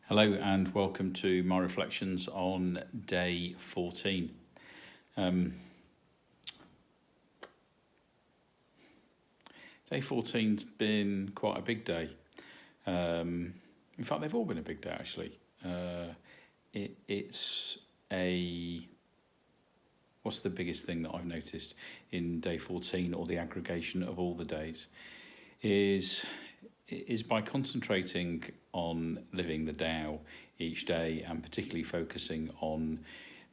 Hello and welcome to my reflections on day 14. Day 14's been quite a big day. In fact, they've all been a big day actually. What's the biggest thing that I've noticed in day 14, or the aggregation of all the days, is by concentrating on living the Tao each day, and particularly focusing on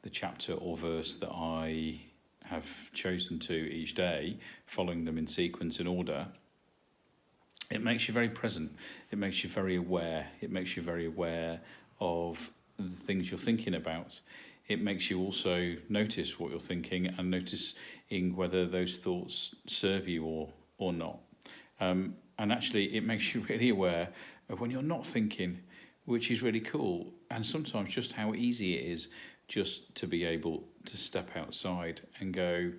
the chapter or verse that I have chosen to each day, following them in sequence in order. It makes you very present. It makes you very aware. It makes you very aware of the things you're thinking about. It makes you also notice what you're thinking and noticing whether those thoughts serve you or not. And actually, it makes you really aware of when you're not thinking, which is really cool. And sometimes just how easy it is just to be able to step outside and go,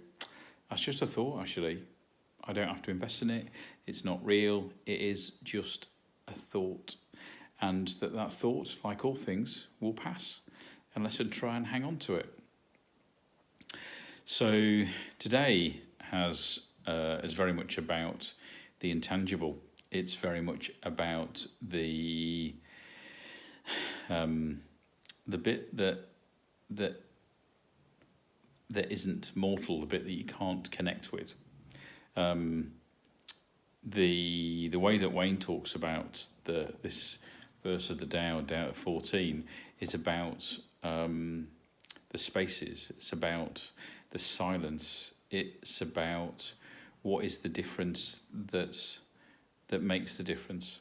that's just a thought, actually. I don't have to invest in it. It's not real. It is just a thought. And that thought, like all things, will pass unless you try and hang on to it. So today is very much about the intangible. It's very much about the bit that isn't mortal, the bit that you can't connect with. The way that Wayne talks about this verse of the Tao 14, is about the spaces. It's about the silence. It's about what is the difference that makes the difference.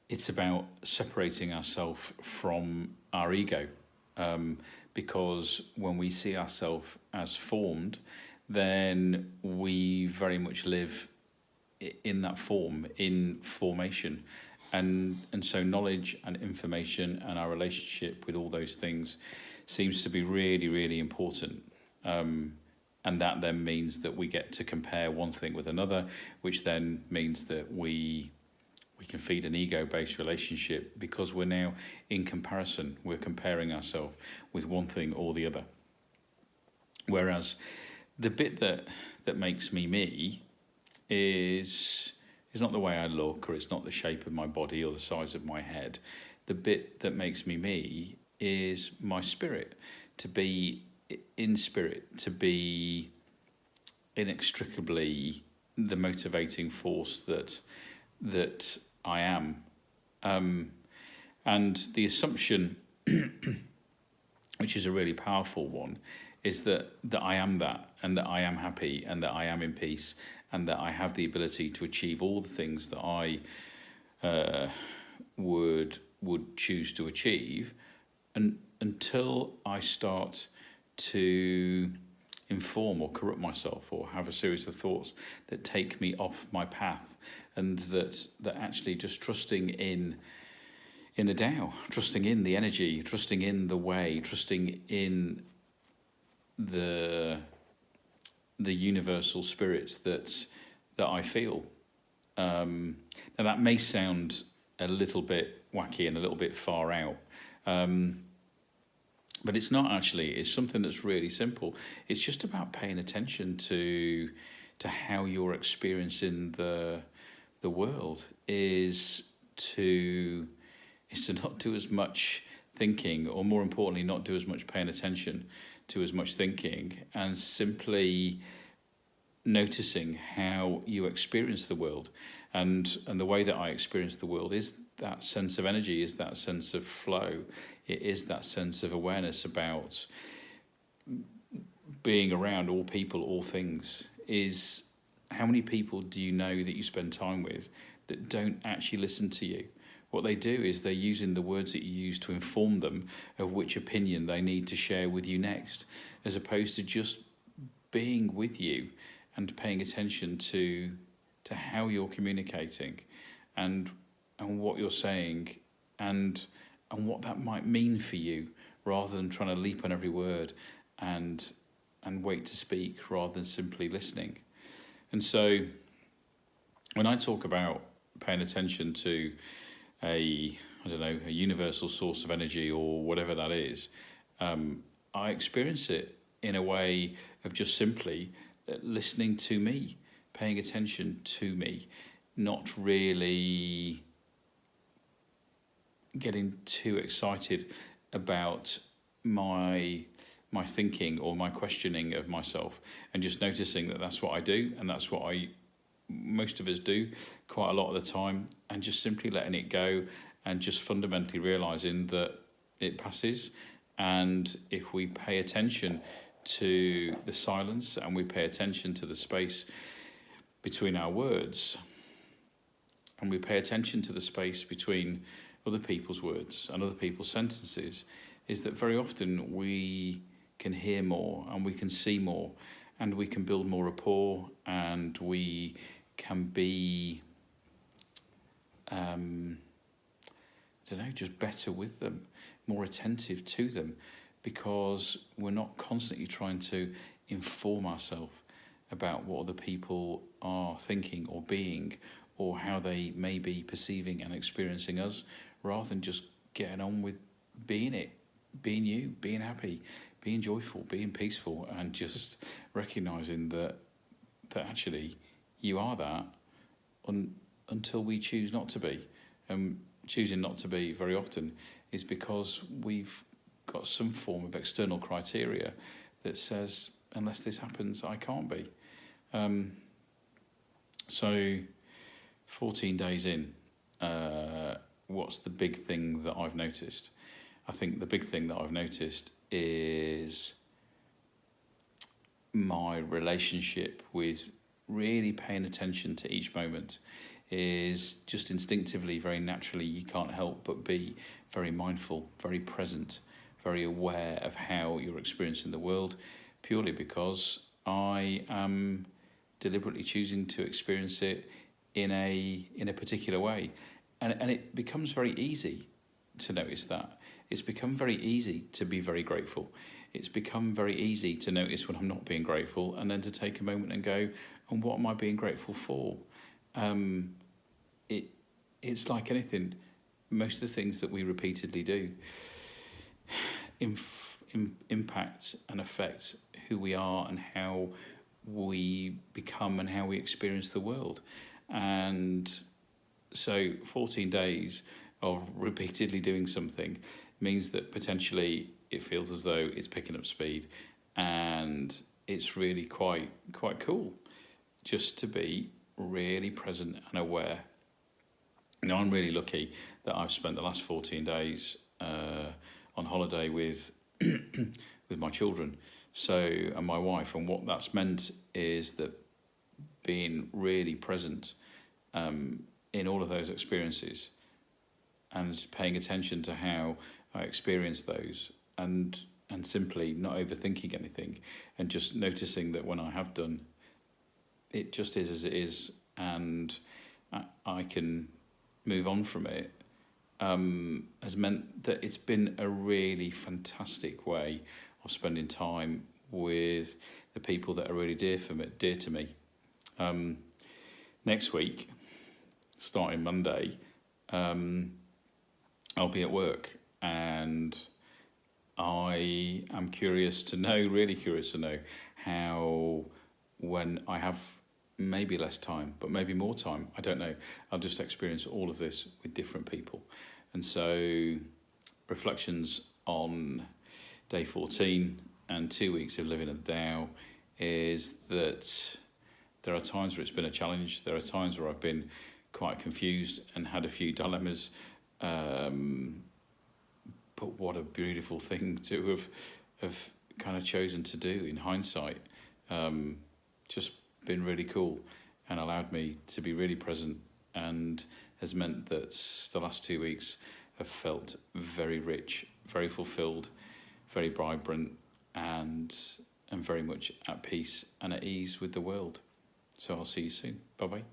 It's about separating ourselves from our ego, because when we see ourselves as formed, then we very much live in that form, in formation. And so knowledge and information and our relationship with all those things seems to be really, really important. And that then means that we get to compare one thing with another, which then means that we can feed an ego-based relationship, because we're now in comparison. We're comparing ourselves with one thing or the other. Whereas the bit that makes me is not the way I look, or it's not the shape of my body or the size of my head. The bit that makes me is my spirit, to be in spirit, to be inextricably the motivating force that I am. And the assumption, which is a really powerful one, is that I am that, and that I am happy, and that I am in peace, and that I have the ability to achieve all the things that I would choose to achieve, and until I start to inform or corrupt myself, or have a series of thoughts that take me off my path, and that actually just trusting in the Tao, trusting in the energy, trusting in the way, trusting in the universal spirit that I feel. Now that may sound a little bit wacky and a little bit far out, but it's not actually. It's something that's really simple. It's just about paying attention to how you're experiencing the world, is to not do as much thinking, or more importantly, not do as much paying attention to as much thinking, and simply noticing how you experience the world. And the way that I experience the world is that sense of energy, is that sense of flow. It is that sense of awareness about being around all people, all things. Is how many people do you know that you spend time with that don't actually listen to you? What they do is they're using the words that you use to inform them of which opinion they need to share with you next, as opposed to just being with you and paying attention to how you're communicating, and what you're saying, and what that might mean for you, rather than trying to leap on every word and wait to speak, rather than simply listening. And so when I talk about paying attention to I don't know, a universal source of energy or whatever that is, I experience it in a way of just simply listening to me, paying attention to me, not really getting too excited about my thinking or my questioning of myself, and just noticing that that's what I do, and that's what most of us do quite a lot of the time, and just simply letting it go, and just fundamentally realizing that it passes. And if we pay attention to the silence, and we pay attention to the space between our words, and we pay attention to the space between other people's words and other people's sentences, is that very often we can hear more, and we can see more, and we can build more rapport, and we can be I don't know, just better with them, more attentive to them, because we're not constantly trying to inform ourselves about what other people are thinking or being, or how they may be perceiving and experiencing us, rather than just getting on with being it, being you, being happy, being joyful, being peaceful, and just recognizing that actually you are that until we choose not to be. Choosing not to be very often is because we've got some form of external criteria that says, unless this happens, I can't be. So 14 days in, what's the big thing that I've noticed? I think the big thing that I've noticed is my relationship with really paying attention to each moment. Is just instinctively, very naturally, you can't help but be very mindful, very present, very aware of how you're experiencing the world, purely because I am deliberately choosing to experience it in a particular way. And it becomes very easy to notice that. It's become very easy to be very grateful. It's become very easy to notice when I'm not being grateful, and then to take a moment and go, and what am I being grateful for? It's like anything. Most of the things that we repeatedly do impact and affect who we are, and how we become, and how we experience the world. And so 14 days of repeatedly doing something means that potentially it feels as though it's picking up speed, and it's really quite cool just to be really present and aware. Now, I'm really lucky that I've spent the last 14 days on holiday with with my children, and my wife, and what that's meant is that being really present in all of those experiences, and paying attention to how I experience those, and simply not overthinking anything, and just noticing that when I have done, it just is as it is, and I can move on from it, has meant that it's been a really fantastic way of spending time with the people that are really dear to me. Next week, starting Monday, I'll be at work, and I am really curious to know how, when I have maybe less time, but maybe more time, I don't know, I'll just experience all of this with different people. And so, reflections on day 14 and 2 weeks of living at the Tao is that there are times where it's been a challenge. There are times where I've been quite confused and had a few dilemmas. But what a beautiful thing to have kind of chosen to do in hindsight. Just been really cool, and allowed me to be really present, and has meant that the last 2 weeks have felt very rich, very fulfilled, very vibrant, and very much at peace and at ease with the world. So I'll see you soon. Bye-bye.